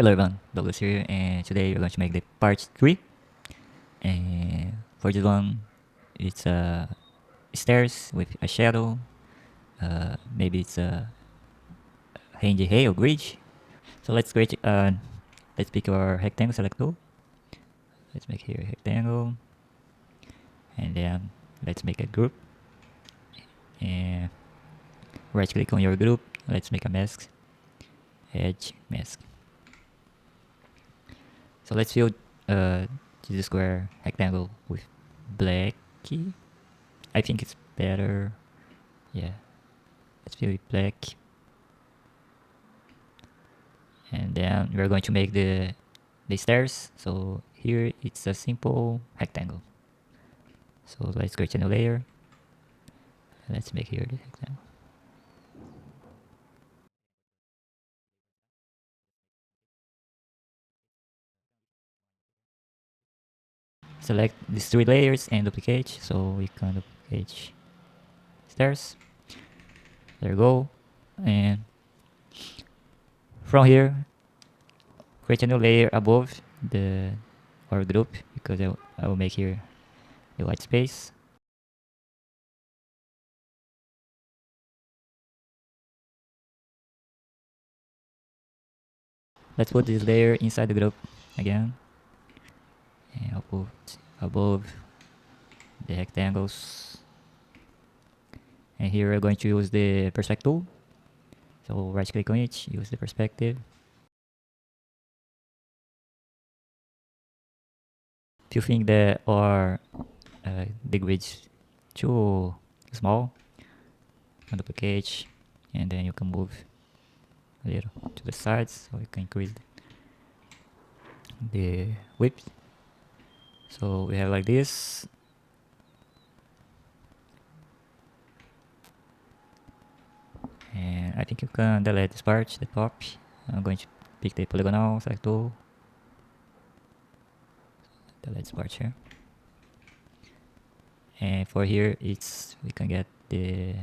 Hello everyone, Douglas here, and today we're going to make the part 3. And for this one, it's stairs with a shadow. Maybe it's a handy hay or grid. So let's create. Let's pick our rectangle select tool. Let's make here a rectangle, and then let's make a group. And right click on your group. Let's make a mask. Edge mask. So let's fill this square rectangle with black. I think it's better. Yeah, let's fill it black. And then we're going to make the stairs. So here it's a simple rectangle. So let's create a new layer. Let's make here the rectangle. Select these 3 layers and duplicate. So we can duplicate stairs. There you go. And from here, create a new layer above our group, because I will make here a white space. Let's put this layer inside the group again, and I'll put above the rectangles. And here we're going to use the perspective tool. So right click on it, use the perspective. If you think that the grid's too small, you can duplicate, and then you can move a little to the sides, so you can increase the width. So we have like this. And I think you can delete this part, the top. I'm going to pick the polygonal select tool. Delete this part here. And for here, we can get the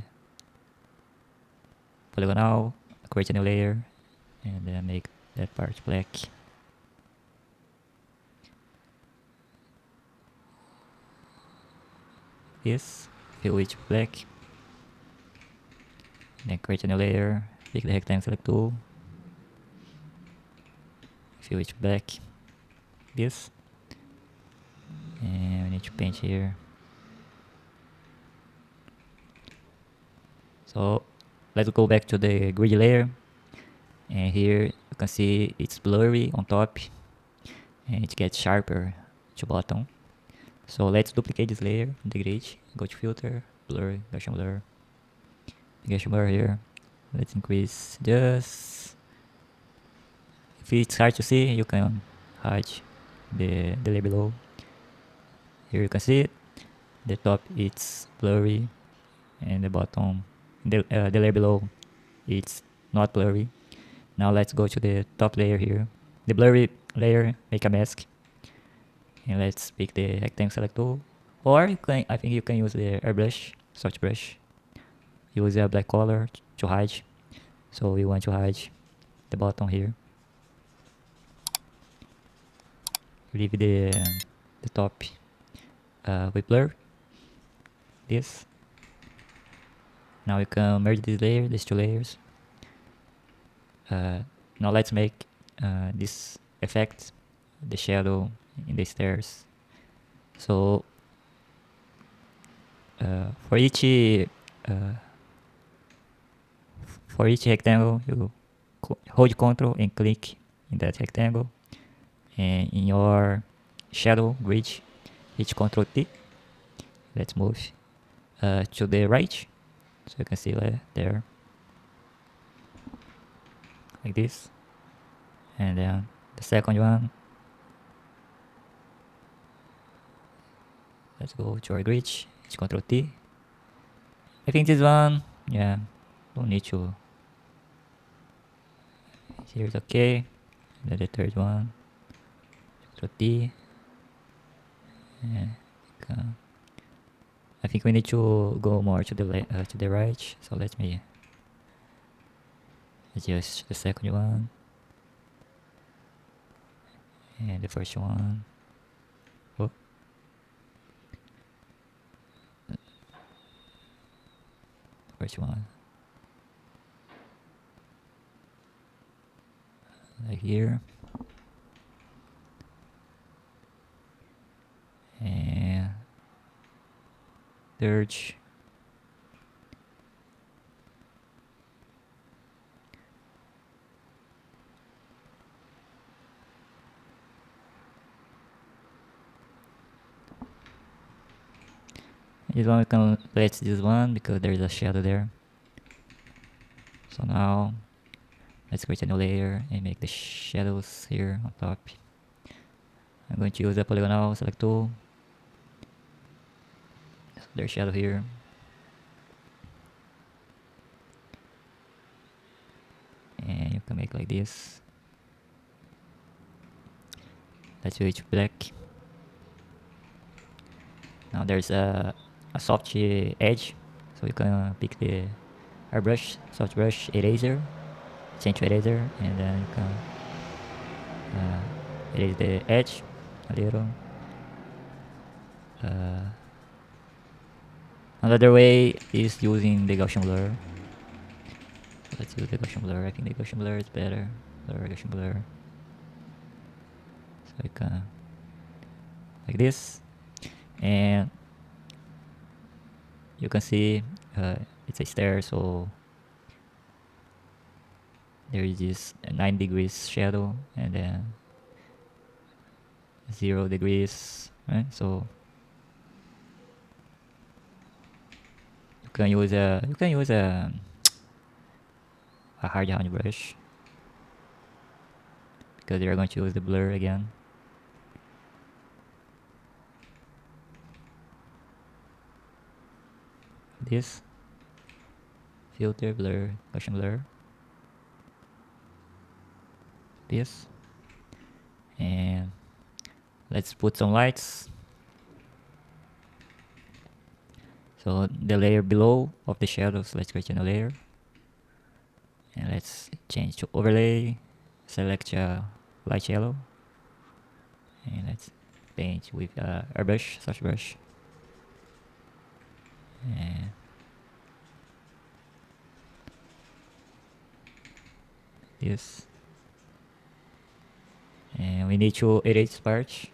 polygonal, create a new layer, and then make that part black. This, fill it black. Then create a new layer, pick the rectangle select tool, fill it black. This, and we need to paint here. So let's go back to the grid layer, and here you can see it's blurry on top, and it gets sharper to bottom. So let's duplicate this layer in the grid. Go to filter, blur, Gaussian blur here. Let's increase just. If it's hard to see, you can hide the layer below. Here you can see it. The top it's blurry, and the bottom, the layer below, it's not blurry. Now let's go to the top layer here. The blurry layer, make a mask. And let's pick the rectangle select tool. Or I think you can use the airbrush, soft brush. Use a black color to hide. So we want to hide the bottom here. Leave the top with blur. This. Now we can merge this layer, these 2 layers. Now let's make this effect, the shadow in the stairs. So for each rectangle, you hold Ctrl and click in that rectangle, and in your shadow grid, hit Ctrl T. Let's move to the right, so you can see there, like this. And then the second one, let's go to our grid, hit Ctrl T. I think this one, yeah, don't need to. Here's okay. And then the third one, Ctrl T. Yeah, I think we need to go more to the right. So let me adjust the second one. And the first one, oh, first one, like here, and third, this one we can let's this one because there is a shadow there. So now let's create a new layer and make the shadows here on top. I'm going to use the polygonal select tool. So there's shadow here. And you can make like this. Let's switch black. Now there's a soft edge, so you can pick the airbrush, soft brush, eraser, change to eraser, and then you can erase the edge a little. Another way is using the Gaussian blur. Let's use the Gaussian blur. I think the Gaussian blur is better. Blur, Gaussian blur. So you can like this, and you can see it's a stair, so there is this 9 degrees shadow and then 0 degrees, right? So you can use a hard hand brush because you're going to use the blur again. This filter, blur, Gaussian blur. This, and let's put some lights. So the layer below of the shadows, let's create a new layer, and let's change to overlay. Select light yellow, and let's paint with airbrush, soft brush, and this. And we need to erase this part,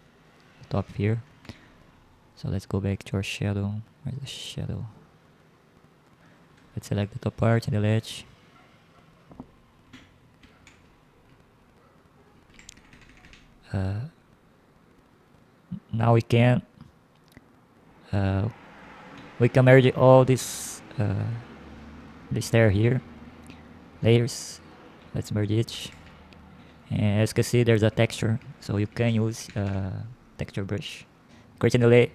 top here. So let's go back to our shadow. Where's the shadow? Let's select the top part and the ledge. Now we can merge all this stair here, layers. Let's merge each. And as you can see, there's a texture, so you can use texture brush. Create a new layer.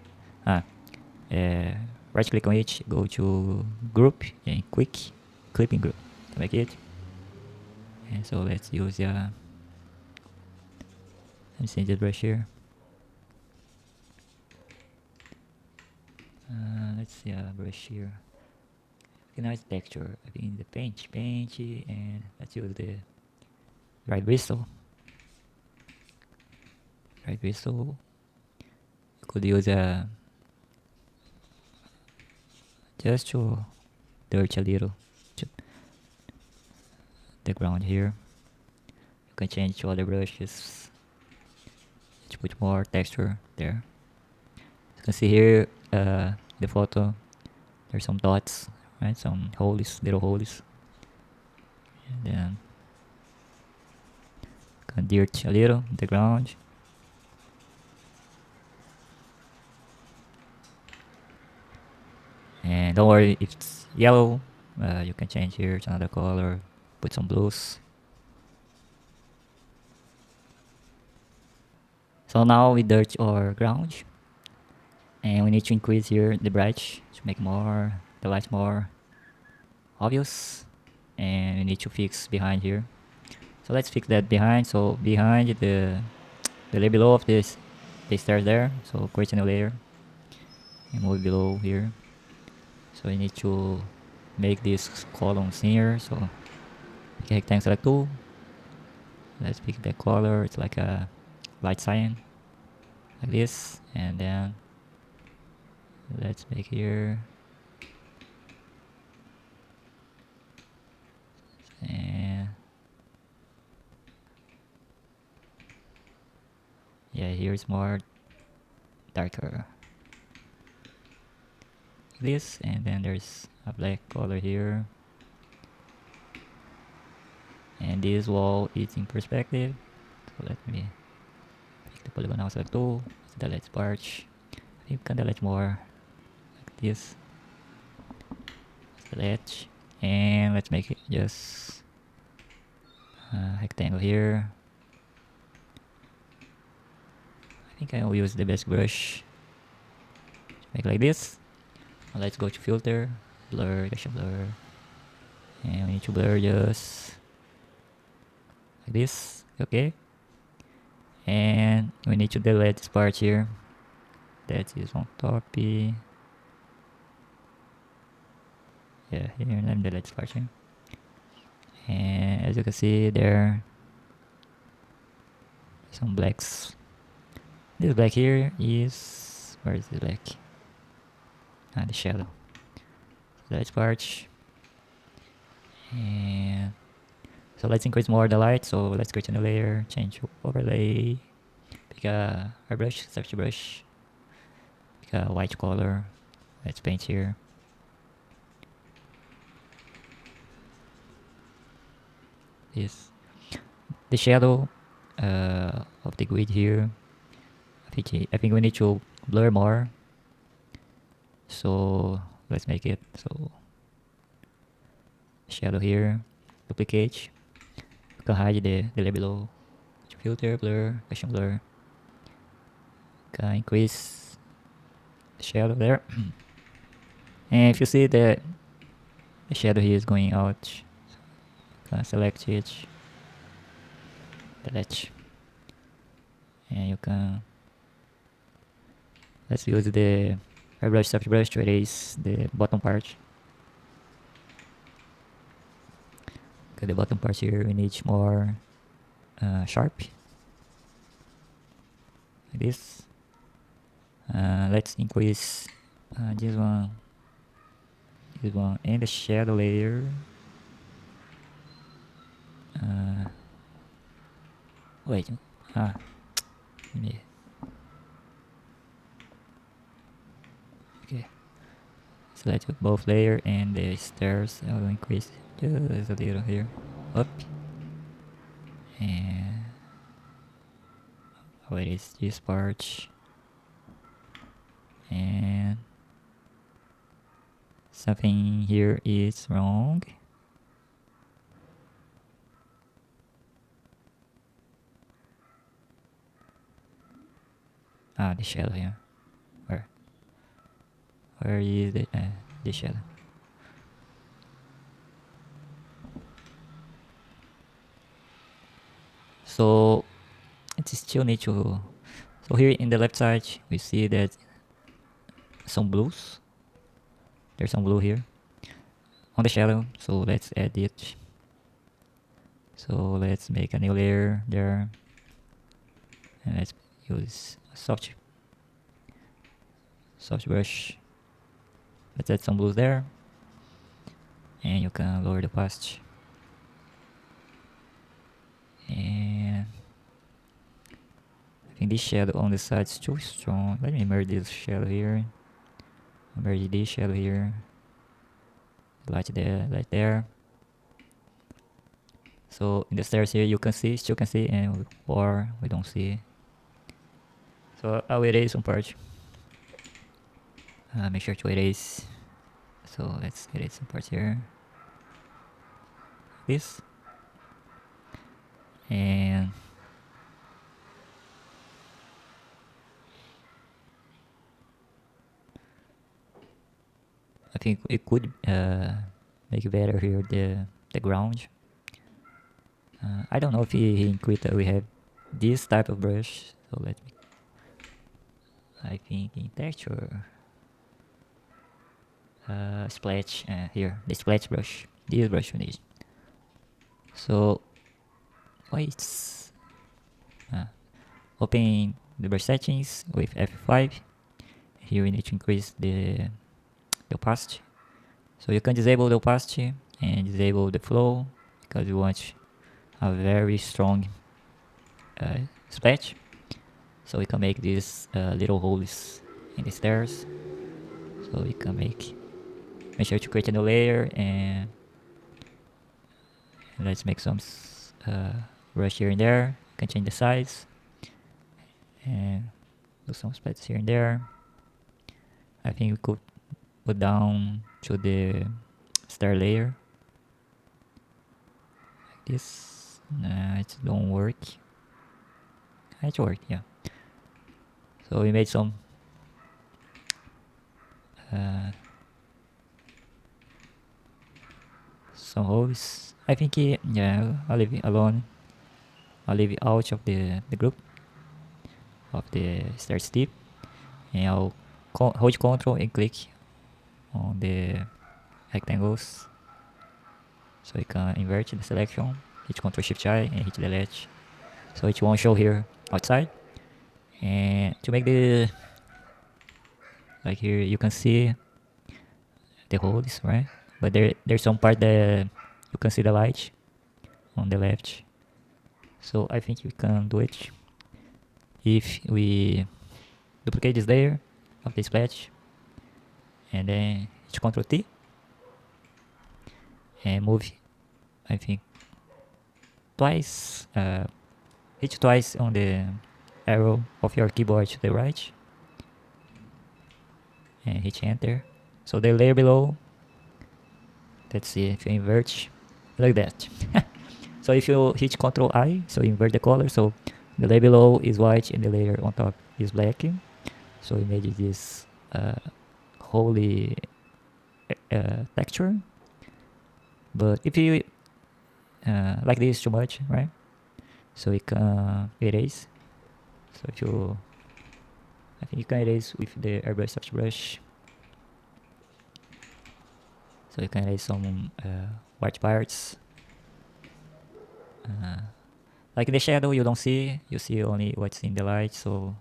Right click on each, go to group and clipping group to make it. And so let's use let me change the brush here. Let's see a brush here. Okay, now it's texture. I think the paint, and let's use the right bristle. Right bristle. You could use just to dirt a little the ground here. You can change to other brushes to put more texture there. You can see here the photo. There's some dots, right? Some holes, little holes, and then you can dirt a little the ground. And don't worry if it's yellow, you can change here to another color, put some blues. So now we dirt our ground, and we need to increase here the bright to make more the light more obvious, and we need to fix behind here. So let's fix that behind. So behind the layer below of this the stairs there, so create a new layer and move below here. So we need to make these columns here. So pick a rectangle select tool. Let's pick the color. It's like a light cyan like this, and then let's make here, and yeah, here's more darker this, and then there's a black color here, and this wall is in perspective. So let me pick the polygon outside tool, delete sparge. I think we can delete more like this. Delete, and let's make it just rectangle here. I think I will use the best brush. Make like this. Now let's go to filter, blur, texture blur, and we need to blur just like this. Okay, and we need to delete this part here that is on top. Yeah, here, let me delete this part here. And as you can see, there some blacks. This black here is, where is the black? The shadow. So that's part. And so let's increase more the light. So let's create a new layer, change to overlay, pick a airbrush, substitute brush, pick a white color. Let's paint here. This, the shadow of the grid here. I think we need to blur more. So let's make it so shadow here, duplicate. You can hide the layer below. Filter, blur, action blur. Can increase the shadow there. And if you see that the shadow here is going out, can select it, delete, and you can, let's use the airbrush soft brush to erase the bottom part. Okay, the bottom part here we need more sharp, like this. Let's increase this one, and the shadow layer. Wait, yeah. Okay, select both layer and the stairs. I will increase just a little here, up, and where is this part? And something here is wrong. The shadow here. Where is the shadow? So it still need to. So here in the left side, we see that some blues. There's some blue here on the shadow. So let's add it. So let's make a new layer there, and let's use a soft brush. Let's add some blues there, and you can lower the opacity. And I think this shadow on the side is too strong. Let me merge this shadow here. Merge this shadow here. Light there. So in the stairs here, you can see, still can see, and or we don't see. So I'll erase some part. Make sure to erase. So let's erase some parts here. This. And I think it could make better here the ground. I don't know if in Krita we have this type of brush. So let me. I think in texture, splash here, the splash brush. This brush we need. So why it's open the brush settings with F5. Here we need to increase the opacity. So you can disable the opacity and disable the flow because you want a very strong splash. So we can make these little holes in the stairs. So we can make sure to create a new layer, and let's make some brush here and there. You can change the size and do some splats here and there. I think we could put down to the stair layer like this. Nah, it don't work. It worked, yeah. So we made some holes. I think yeah, I'll leave it alone. I'll leave it out of the group of the stair step, and I'll hold Ctrl and click on the rectangles so you can invert the selection. Hit Ctrl Shift I and hit delete, so it won't show here outside. And to make the like here, you can see the holes, right? But there's some part that you can see the light on the left. So I think we can do it if we duplicate this layer of the splash and then hit Ctrl T and move, I think twice, hit twice on the arrow of your keyboard to the right and hit enter. So the layer below, let's see if you invert like that. So if you hit Ctrl I, so invert the color, so the layer below is white and the layer on top is black. So we made this holy texture. But if you like this too much, right? So we can erase. So if you, I think you can erase with the airbrush soft brush. So you can erase some white parts. Like in the shadow, you don't see, you see only what's in the light. So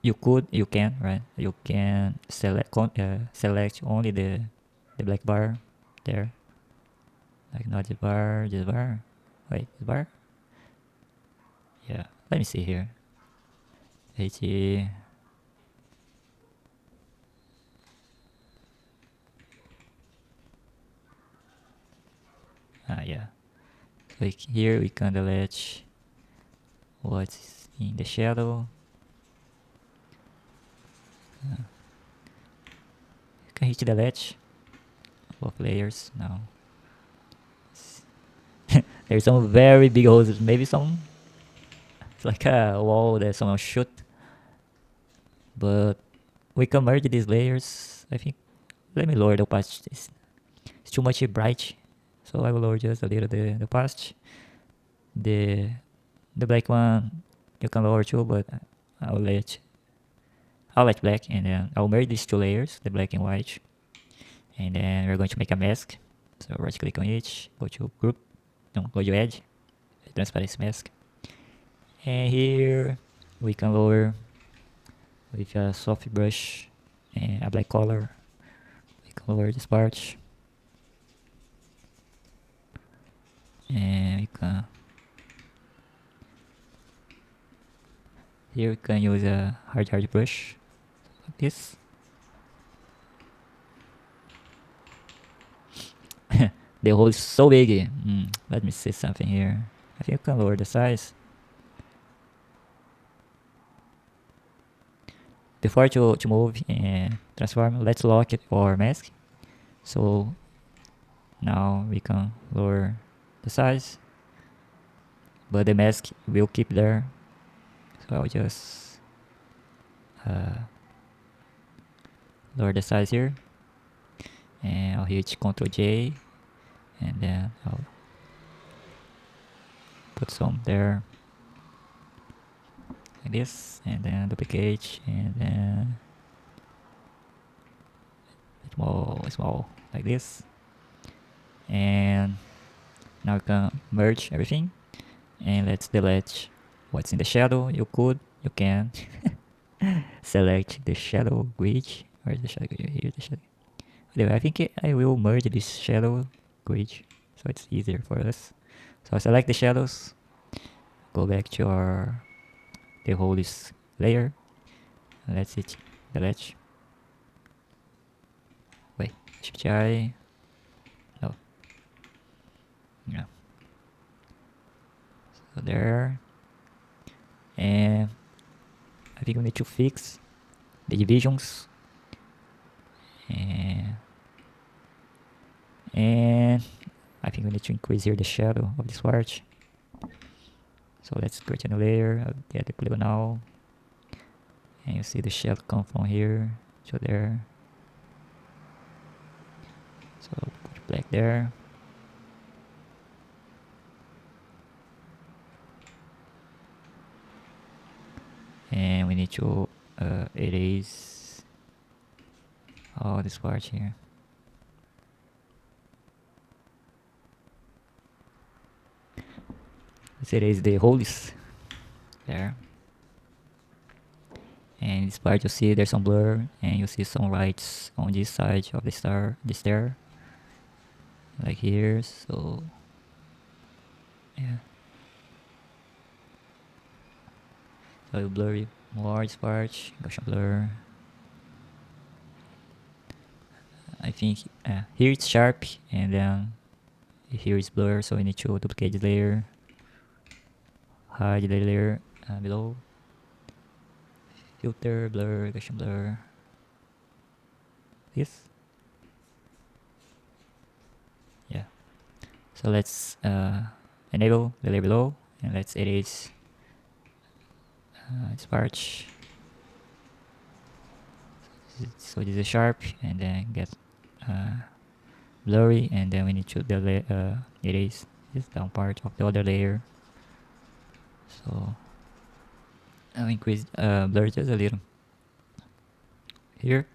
you can, right? You can select select only the black bar there. Like not this bar, this bar. Wait, this bar? Yeah, let me see here. 80. Yeah. Like here we can delete what's in the shadow. You can hit delete of layers now. There's some very big holes, maybe some, it's like a wall that someone shoot. But we can merge these layers. I think, let me lower the opacity. It's too much bright, so I will lower just a little the opacity. The black one you can lower too, but I'll let black, and then I'll merge these two layers, the black and white, and then we're going to make a mask. So right click on it, go to group, no, go to edge, transparency mask, and here we can lower with a soft brush and a black color. We can lower this part, and we can, here we can use a hard brush like this. The hole is so big. Let me see something here. I think you can lower the size. Before to move and transform, let's lock it for mask. So now we can lower the size, but the mask will keep there. So I'll just lower the size here, and I'll hit Ctrl J, and then I'll put some there like this, and then duplicate, and then small like this. And now we can merge everything, And let's delete what's in the shadow. You can select the shadow grid. Where's the shadow grid? Here's the shadow. Anyway, I think I will merge this shadow grid so it's easier for us. So select the shadows, go back to the whole layer. Let's hit delete. Wait, Shift I. No. Yeah. So there. And I think we need to fix the divisions. And I think we need to increase here the shadow of this part. So let's create a new layer. I'll get the polygonal. And you see the shadow come from here to there. So put black there. And we need to erase all this part here. Let's erase the holes there. And this part you see there's some blur, and you see some lights on this side of the stair, like here. So yeah, so you blur more this part, Gaussian blur. I think here it's sharp, and then here is blur, so we need to duplicate the layer, hide the layer below, filter, blur, Gaussian blur, this. Yeah, so let's enable the layer below, and let's erase this part. So this is sharp, and then get blurry, and then we need to erase this down part of the other layer. So I'll increase blur just a little here.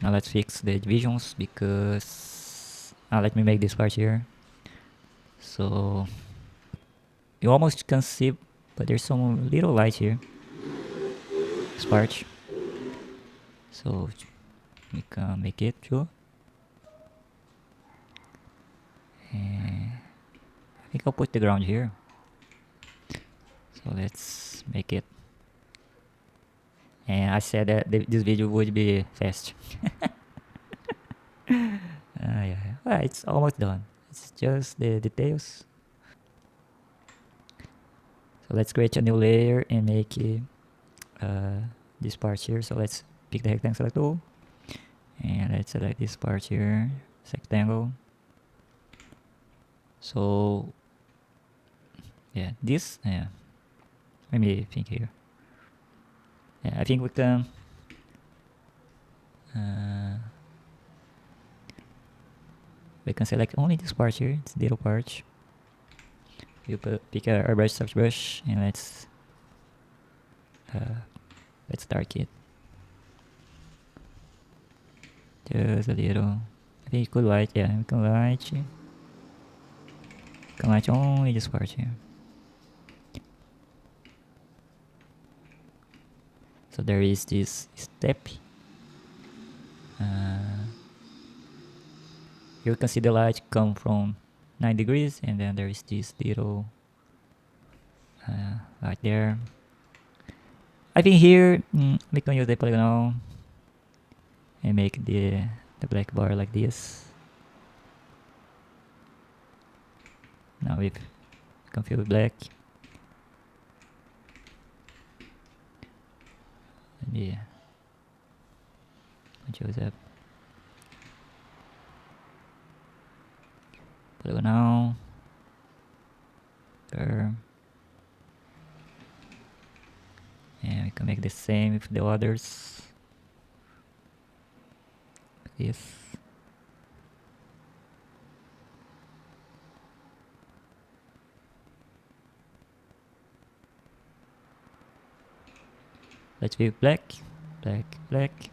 Now let's fix the divisions, because let me make this part here. So you almost can see, but there's some little light here, this part. So we can make it too. And I think I'll put the ground here. So let's make it. And I said that this video would be fast. Yeah, well, it's almost done. It's just the details. So let's create a new layer and make this part here. So let's pick the rectangle select tool, and let's select this part here, rectangle. So yeah, this, let me think here. Yeah, I think we can select only this part here, it's little part. You pick a brush, soft brush, and let's dark it just a little. I think you could light, yeah, we can light only this part here. So there is this step. You can see the light come from 9 degrees, and then there is this little light there. I think here we can use the polygonal and make the black bar like this. Now we can fill it black. Yeah, choose that polygonal. There. And we can make the same with the others. Like this. Let's be black, black,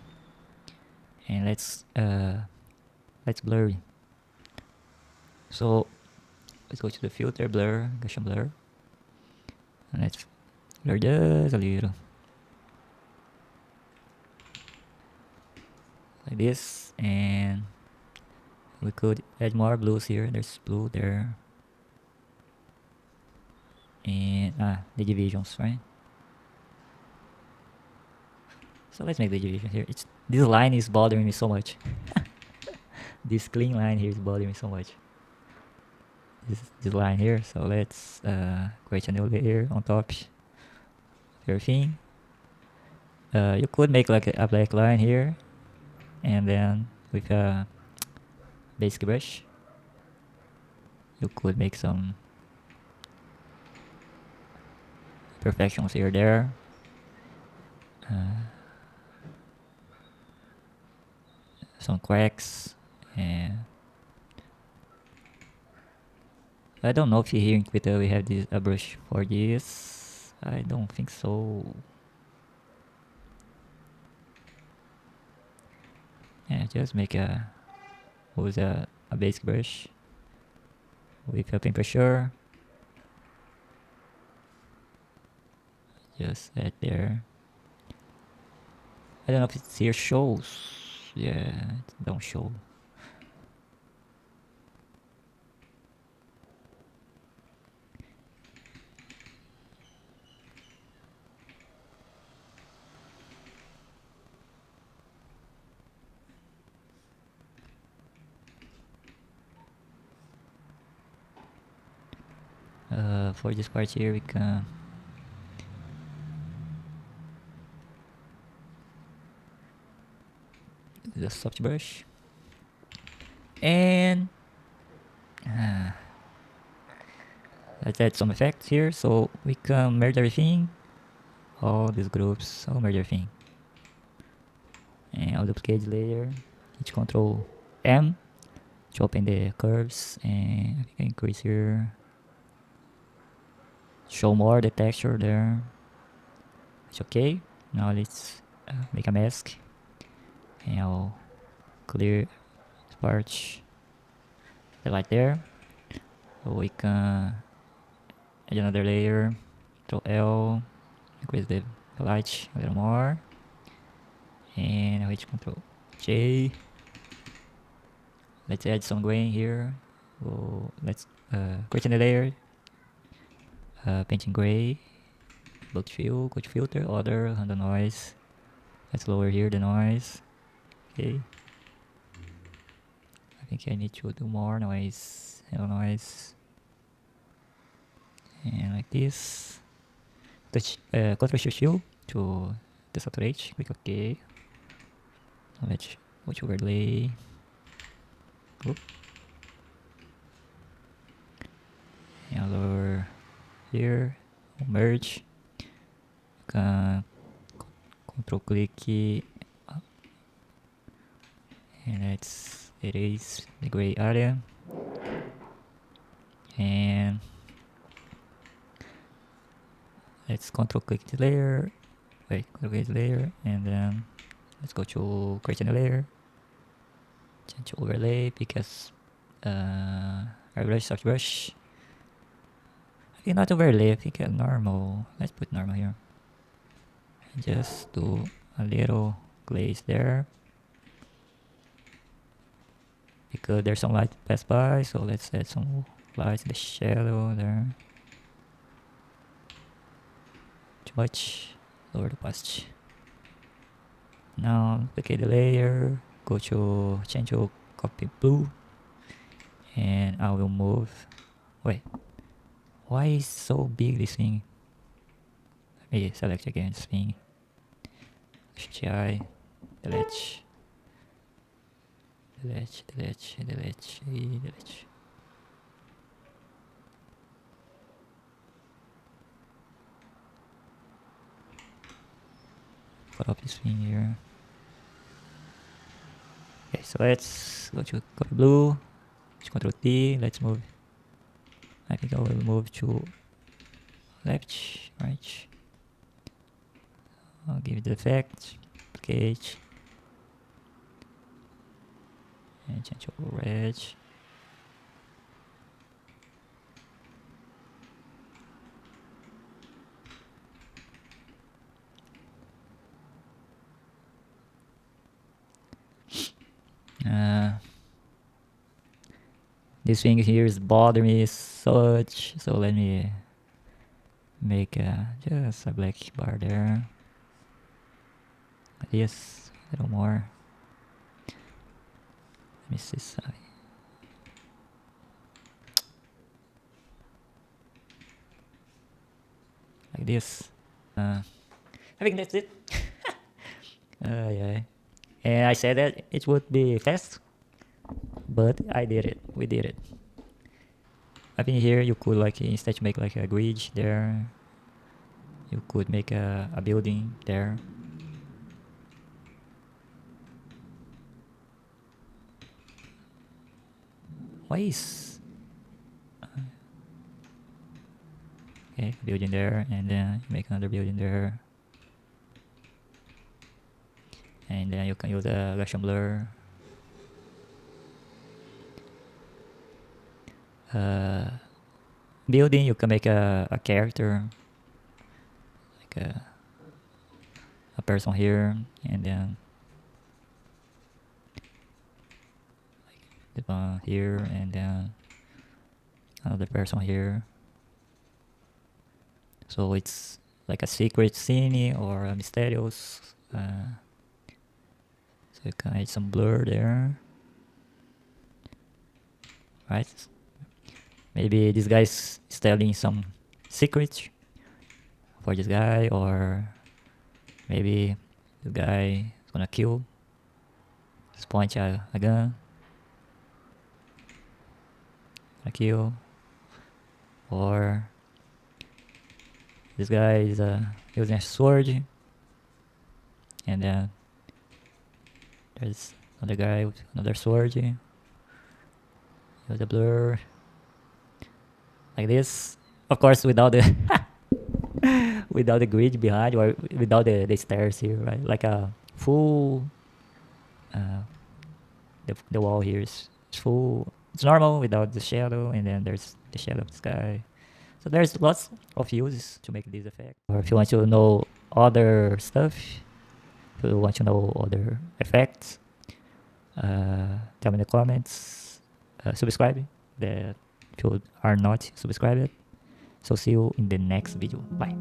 and let's blurry. So let's go to the filter, blur, Gaussian blur. And let's blur just a little. Like this, and we could add more blues here. There's blue there. And the divisions, right? So let's make the division here. This line is bothering me so much. This clean line here is bothering me so much. This line here. So let's create a new layer on top of everything. You could make like a black line here, and then with a basic brush, you could make some perfections here there. Some cracks, and I don't know if here in Krita we have a brush for this. I don't think so. Yeah, just use a basic brush with a paint pressure. Just add there. I don't know if it's here shows. Yeah, it don't show. For this part here, we can use a soft brush, and let's add some effects here, so we can merge everything, all these groups, I'll merge everything, and I'll duplicate the layer, hit Control M to open the curves, and I can increase here, show more the texture there. It's okay. Now let's make a mask, and I'll clear this part, the light there. So we can add another layer, Control L, increase the light a little more, and I'll hit Control J. Let's add some grain here. Let's create a layer, painting gray, bulk fill, go to filter, order, handle noise. Let's lower here the noise. Okay. I think I need to do more noise, handle noise. And like this. Touch, Ctrl Shift U to desaturate, click OK. Let's go to overlay. Oop. And lower here, merge. You can control click and let's erase the gray area, and let's control click the layer, control click the layer, and then let's go to create a new layer, change to overlay, because airbrush, soft brush. I think not overlay, I think normal. Let's put normal here. And just do a little glaze there, because there's some light pass by, so let's add some light in the shadow there. Too much, lower the opacity. Now duplicate the layer, go to change to copy blue, and I will move. Wait, why is so big this thing? Let me select again this thing. Shift I, delete, delete, delete, delete, delete. Put up this thing here. Okay, so let's go to copy blue, Control T, let's move. I think I will move to left, right. I'll give it the effect, duplicate, and change to red. This thing here is bothering me such, so let me make just a black bar there. Like this, a little more. Let me see side. Like this. I think that's it. Yeah. And I said that it would be fast, but I did it. We did it. I think here you could like instead to make like a grid there, you could make a building there. Why is okay building there, and then make another building there, and then you can use a Gaussian blur. Building, you can make a character, like a person here, and then like the one here, and then another person here. So it's like a secret scene or a mysterious. So you can add some blur there, right? Maybe this guy's telling some secret for this guy, or maybe the guy is gonna kill. Just point a gun. Gonna kill. Or this guy is using a sword, and then there's another guy with another sword. Use the blur like this. Of course, without the without the grid behind, or without the stairs here, right? Like a full the wall here is full. It's normal without the shadow, and then there's the shadow of the sky. So there's lots of uses to make this effect. Or if you want to know other stuff, if you want to know other effects, tell me in the comments. Subscribe if you are not subscribed. So see you in the next video. Bye.